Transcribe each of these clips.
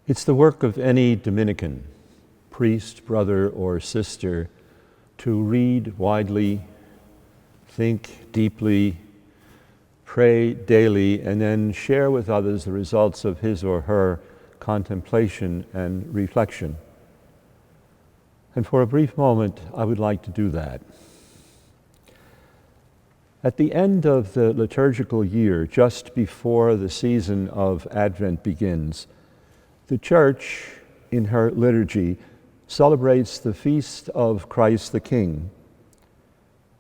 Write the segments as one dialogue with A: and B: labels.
A: It's the work of any Dominican, priest, brother, or sister, to read widely, think deeply, pray daily, and then share with others the results of his or her contemplation and reflection. And for a brief moment, I would like to do that. At the end of the liturgical year, just before the season of Advent begins, the Church, in her liturgy, celebrates the feast of Christ the King,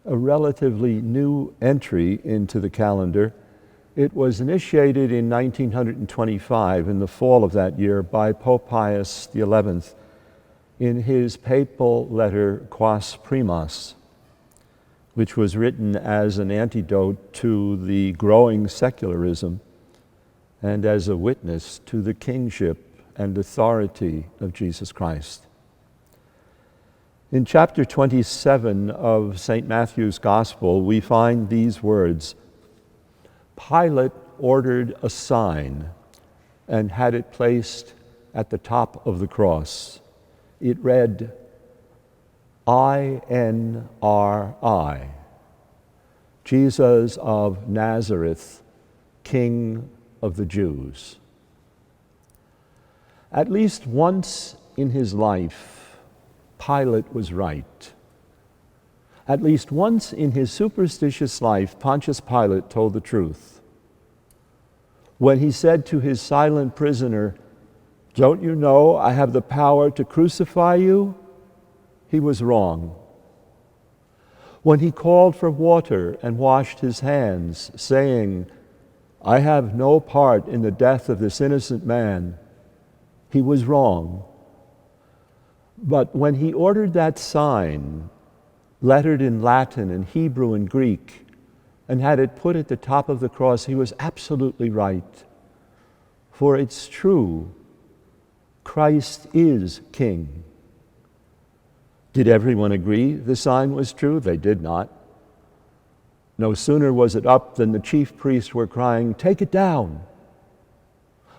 A: a relatively new entry into the calendar. It was initiated in 1925, in the fall of that year, by Pope Pius XI in his papal letter Quas Primas, which was written as an antidote to the growing secularism and as a witness to the kingship and authority of Jesus Christ. In chapter 27 of St. Matthew's Gospel, we find these words: Pilate ordered a sign and had it placed at the top of the cross. It read, I-N-R-I, Jesus of Nazareth, King of the Jews. At least once in his life, Pilate was right. At least once in his superstitious life, Pontius Pilate told the truth. When he said to his silent prisoner, "Don't you know I have the power to crucify you?" he was wrong. When he called for water and washed his hands, saying, "I have no part in the death of this innocent man," he was wrong. But when he ordered that sign, lettered in Latin and Hebrew and Greek, and had it put at the top of the cross, he was absolutely right. For it's true, Christ is King. Did everyone agree the sign was true? They did not. No sooner was it up than the chief priests were crying, "Take it down.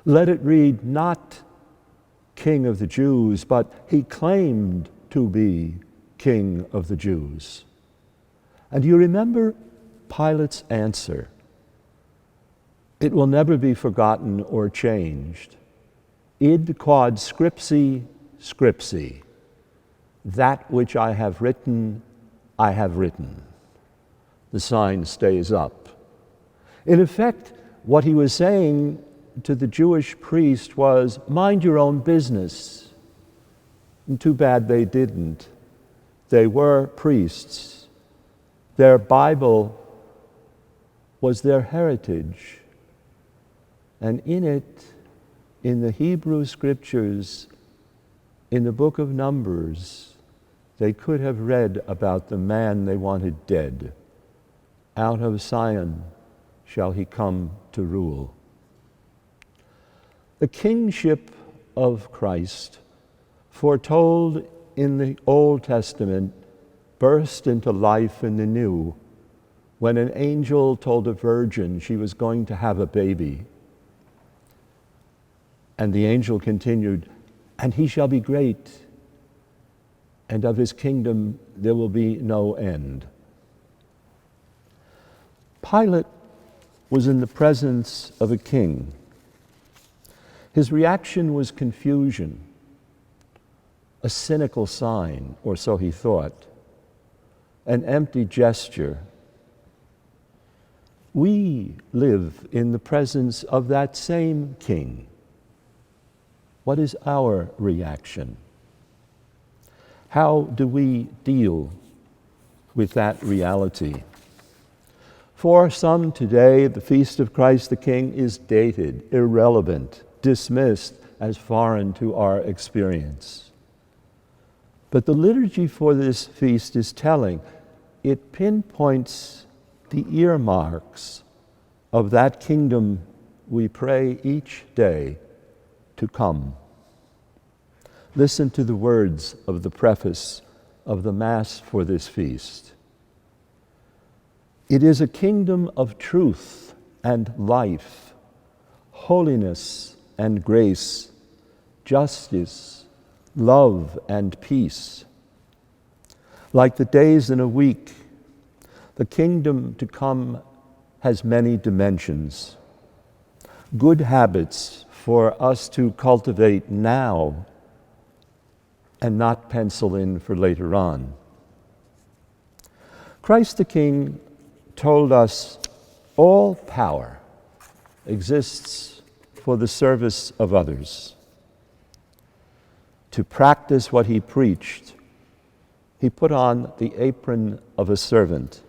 A: Let it read not King of the Jews, but he claimed to be King of the Jews." And you remember Pilate's answer. It will never be forgotten or changed. Id quod scripsi scripsi. That which I have written, I have written. The sign stays up. In effect, what he was saying to the Jewish priest was, mind your own business. And too bad they didn't. They were priests. Their Bible was their heritage. And in it, in the Hebrew Scriptures, in the book of Numbers, they could have read about the man they wanted dead. Out of Zion shall he come to rule. The kingship of Christ, foretold in the Old Testament, burst into life in the New when an angel told a virgin she was going to have a baby. And the angel continued, "And he shall be great, and of his kingdom there will be no end." Pilate was in the presence of a king. His reaction was confusion, a cynical sign, or so he thought, an empty gesture. We live in the presence of that same king. What is our reaction? How do we deal with that reality? For some today, the feast of Christ the King is dated, irrelevant, dismissed as foreign to our experience. But the liturgy for this feast is telling. It pinpoints the earmarks of that kingdom we pray each day to come. Listen to the words of the preface of the Mass for this feast. It is a kingdom of truth and life, holiness and grace, justice, love, and peace. Like the days in a week, the kingdom to come has many dimensions. Good habits for us to cultivate now and not pencil in for later on. Christ the King told us all power exists for the service of others. To practice what he preached, he put on the apron of a servant,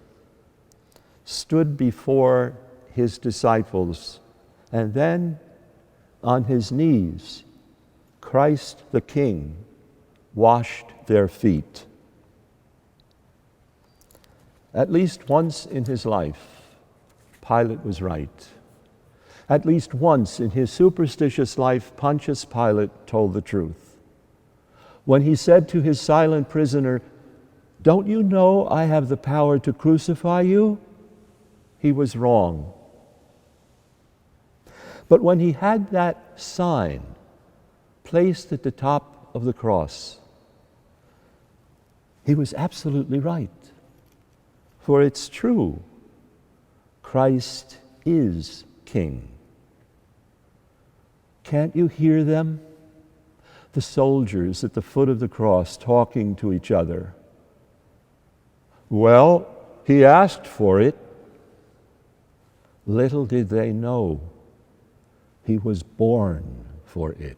A: stood before his disciples, and then on his knees, Christ the King washed their feet. At least once in his life, Pilate was right. At least once in his superstitious life, Pontius Pilate told the truth. When he said to his silent prisoner, "Don't you know I have the power to crucify you?" he was wrong. But when he had that sign placed at the top of the cross, he was absolutely right. For it's true, Christ is King. Can't you hear them? The soldiers at the foot of the cross talking to each other. Well, he asked for it. Little did they know he was born for it.